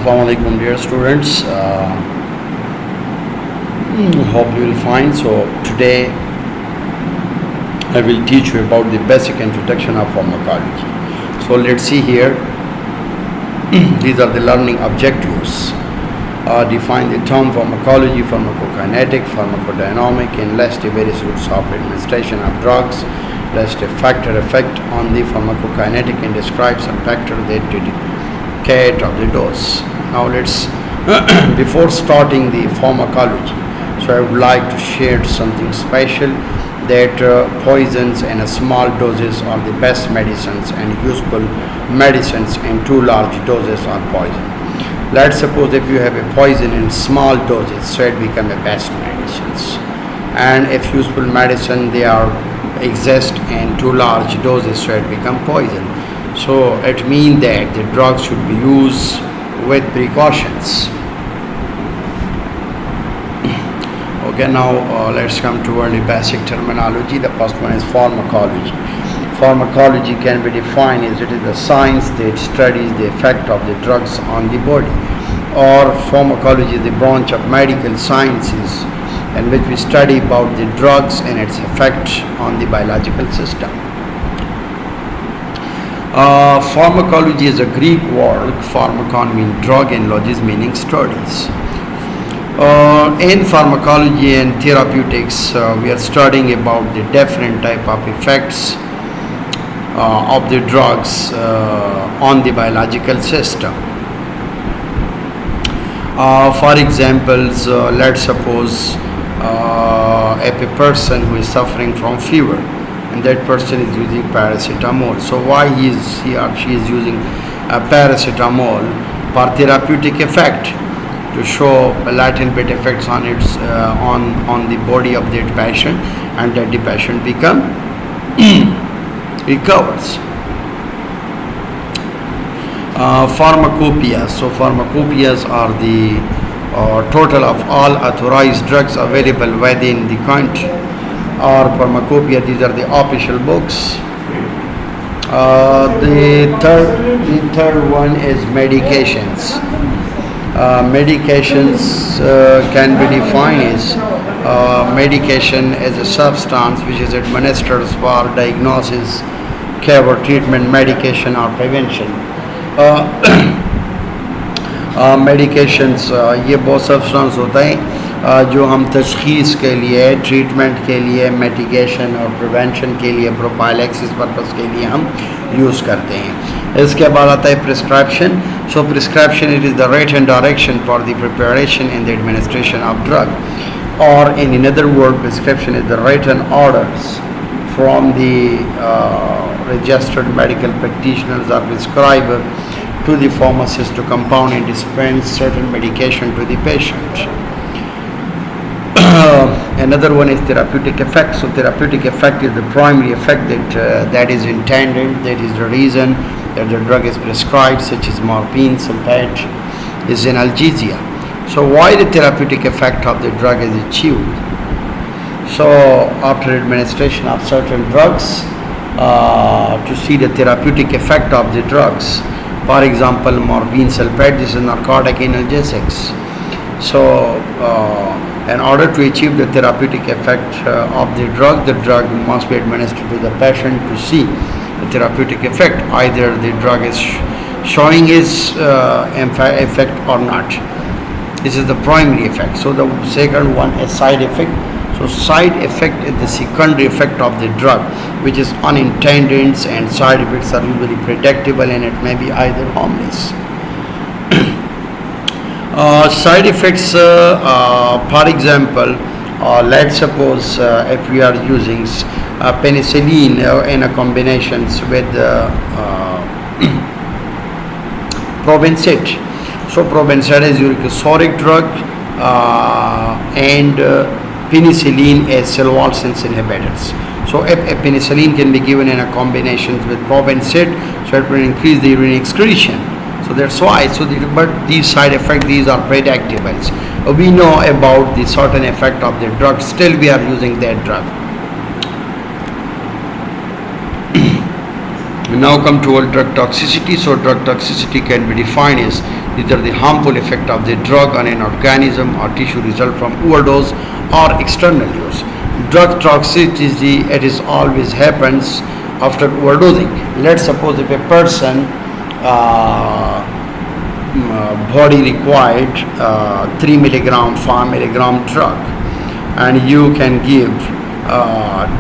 Assalamu alaikum dear students. Hope you will find. So today I will teach you about the basic introduction of pharmacology. So let's see here. These are the learning objectives. Define the term pharmacology, pharmacokinetics, pharmacodynamics, and list the various routes of administration of drugs. List a factor effect on the pharmacokinetic and describe some factor that dedicate of the dose. Now let's before starting the pharmacology, so I would like to share something special that poisons in a small doses are the best medicines and useful medicines in too large doses are poison. Let's suppose if you have a poison in small doses, so it become a best medicines, and if useful medicine they are exist in too large doses, so it become poison. So it means that the drugs should be used with precautions. Okay, now let's come to the basic terminology. The first one is pharmacology. Pharmacology can be defined as it is the science that studies the effect of the drugs on the body, or pharmacology is the branch of medical sciences in which we study about the drugs and its effect on the biological system. Pharmacology is a Greek word. Pharmakon means drug and logis meaning studies. In pharmacology and therapeutics, we are studying about the different type of effects of the drugs on the biological system. For examples, let's suppose if a person who is suffering from fever, and that person is using paracetamol. So why he or she is using paracetamol for therapeutic effect, to show a little bit effects on its on the body of that patient, and that the patient become recovers. Pharmacopoeias. So pharmacopoeias are the total of all authorized drugs available within the country, or pharmacopoeia. These are the official books. The third one is medications. Medications can be defined as medication as a substance which is administered for diagnosis, care or treatment, medication or prevention. Medications ये बहुत substance होता है जो हम तशखीस के लिए, treatment के लिए, मेडिकेशन और प्रिवेंशन के लिए, प्रोफाइलैक्सिस पर्पस के लिए हम यूज़ करते हैं. इसके बाद आता है prescription. So prescription it is the written direction for the preparation and the administration of drug, or in another word, prescription is the written orders from the registered medical practitioners or prescriber to the pharmacist to compound and dispense certain medication to the patient. Another one is therapeutic effect. So therapeutic effect is the primary effect that is intended, that is the reason that the drug is prescribed, such as morphine, sulfate, is analgesia. So why the therapeutic effect of the drug is achieved? So after administration of certain drugs, to see the therapeutic effect of the drugs, for example, morphine sulfate, this is narcotic analgesics. So in order to achieve the therapeutic effect of the drug must be administered to the patient to see the therapeutic effect. Either the drug is showing its effect or not. This is the primary effect. So the second one is side effect. So side effect is the secondary effect of the drug, which is unintended, and side effects are usually predictable, and it may be either harmless. Side effects, for example, let's suppose if we are using penicillin in a combinations with probenecid. So probenecid is uricosuric drug, and penicillin as cell wall sense inhibitors. So if penicillin can be given in a combination with probenecid, so it will increase the urine excretion. So that's why. But these side effects, these are predictables. We know about the certain effect of the drug. Still, we are using that drug. We now come to drug toxicity. So drug toxicity can be defined as These are the harmful effect of the drug on an organism or tissue result from overdose or external use. Drug toxicity, it is always happens after overdosing. Let's suppose if a person body required 3 milligram 5 milligram drug, and you can give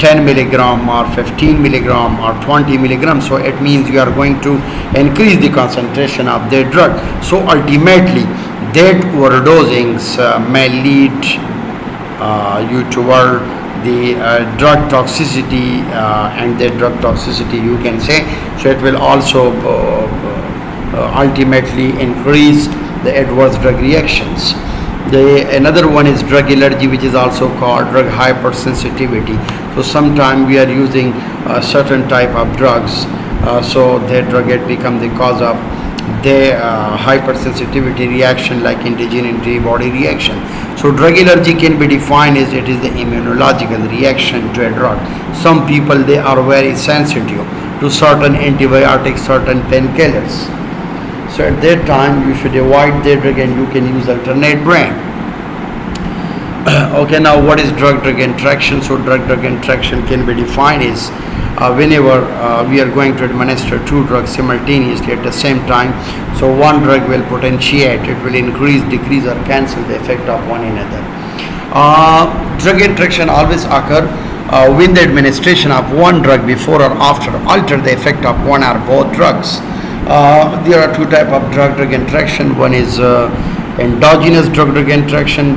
10 milligram or 15 milligram or 20 milligram, so it means you are going to increase the concentration of the drug. So ultimately that overdosings may lead you toward the drug toxicity, and the drug toxicity you can say, so it will also ultimately increase the adverse drug reactions. Another one is drug allergy, which is also called drug hypersensitivity. So sometimes we are using a certain type of drugs, so that drug it become the cause of the hypersensitivity reaction, like indigenous antibody reaction. So drug allergy can be defined as it is the immunological reaction to a drug. Some people, they are very sensitive to certain antibiotics, certain painkillers. So at that time you should avoid that drug and you can use alternate brand. Okay, now what is drug-drug interaction? So drug-drug interaction can be defined as whenever we are going to administer two drugs simultaneously at the same time. So one drug will potentiate, it will increase, decrease or cancel the effect of one another. Drug interaction always occur when the administration of one drug before or after alter the effect of one or both drugs. There are two types of drug-drug interaction. One is endogenous drug-drug interaction,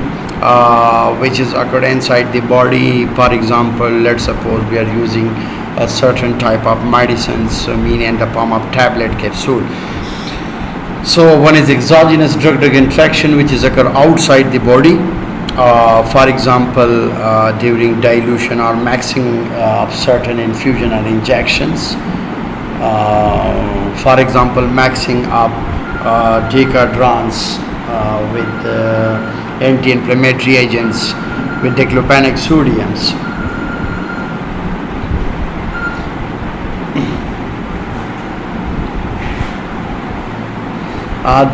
which is occurred inside the body. For example, let's suppose we are using a certain type of medicines, meaning in the form of tablet, capsule. So one is exogenous drug-drug interaction, which is occur outside the body. For example, during dilution or mixing of certain infusion or injections. For example, mixing up decadrons with anti-inflammatory agents with diclofenac sodiums.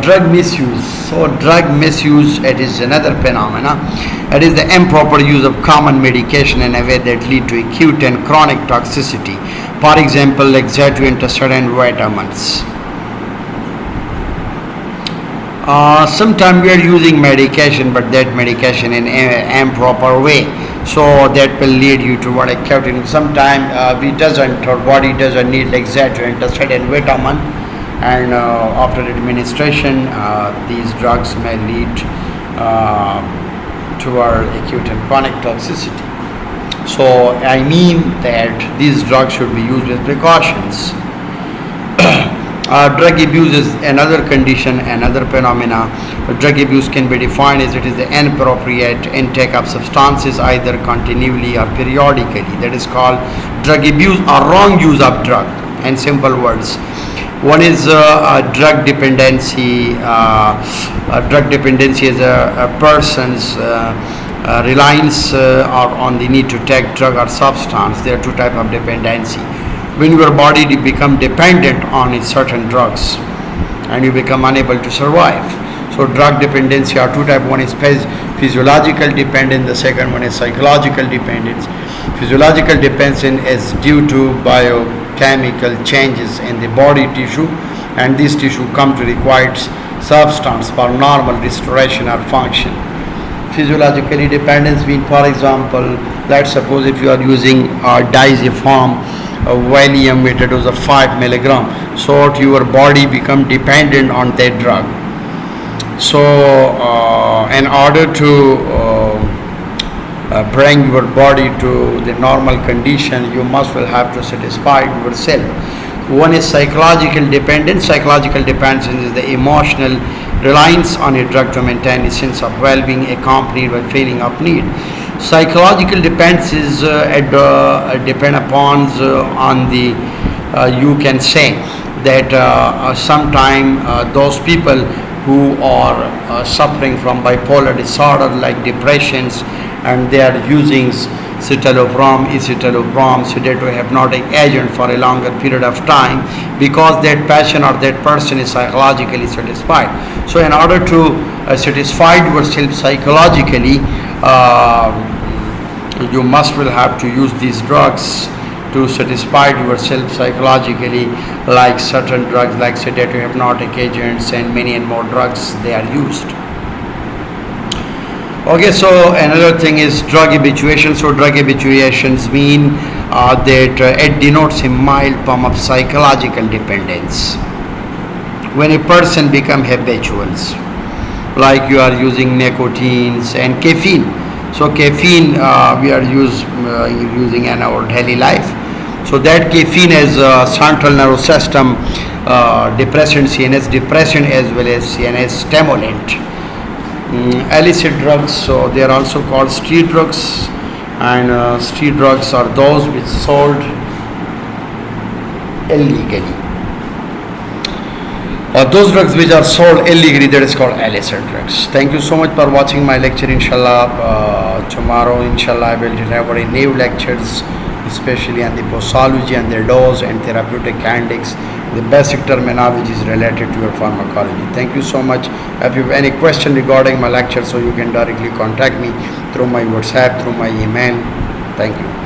Drug misuse. So drug misuse, it is another phenomena. It is the improper use of common medication in a way that lead to acute and chronic toxicity. For example, laxative antacid vitamins. Sometimes we are using medication, but that medication in an improper way. So that will lead you to what acute. Sometimes we doesn't, our body doesn't need laxative antacid vitamin, and after administration, these drugs may lead to our acute and chronic toxicity. So I mean that these drugs should be used with precautions. Drug abuse is another condition, another phenomena. Drug abuse can be defined as it is the inappropriate intake of substances either continually or periodically. That is called drug abuse or wrong use of drug. In simple words, one is drug dependency. Drug dependency is a person's reliance on the need to take drug or substance. There are two types of dependency. When your body become dependent on certain drugs and you become unable to survive. So drug dependency are two types. One is physiological dependence, the second one is psychological dependence. Physiological dependence is due to biochemical changes in the body tissue, and this tissue come to require substance for normal restoration or function. Physiologically dependence means, for example, let's suppose if you are using diazepham Valium with a dose of 5 milligram, so your body become dependent on that drug. So in order to bring your body to the normal condition, you must will have to satisfy yourself. One is psychological dependence. Psychological dependence is the emotional reliance on a drug to maintain a sense of well-being accompanied by feeling of need. Psychological dependence is depend upon on the you can say that sometime those people who are suffering from bipolar disorder like depressions, and they are using citalopram, escitalopram, sedative-hypnotic agent for a longer period of time, because that patient or that person is psychologically satisfied. So in order to satisfy yourself psychologically, you must will have to use these drugs to satisfy yourself psychologically, like certain drugs like sedative hypnotic agents and many and more drugs they are used. Okay, so another thing is drug habituation. So drug habituations mean that it denotes a mild form of psychological dependence. When a person becomes habitual, like you are using nicotines and caffeine. So caffeine we are using in our daily life. So that caffeine is central nervous system depressant, CNS depressant, as well as CNS stimulant. Illicit drugs, so they are also called street drugs, and street drugs are those which sold illegally. Those drugs which are sold illegally, that is called illicit drugs. Thank you so much for watching my lecture. Inshallah, tomorrow inshallah I will deliver a new lectures, especially on the posology and their dose and therapeutic kinetics, the basic terminologies related to your pharmacology. Thank you so much. If you have any question regarding my lecture, so you can directly contact me through my WhatsApp, through my email. Thank you.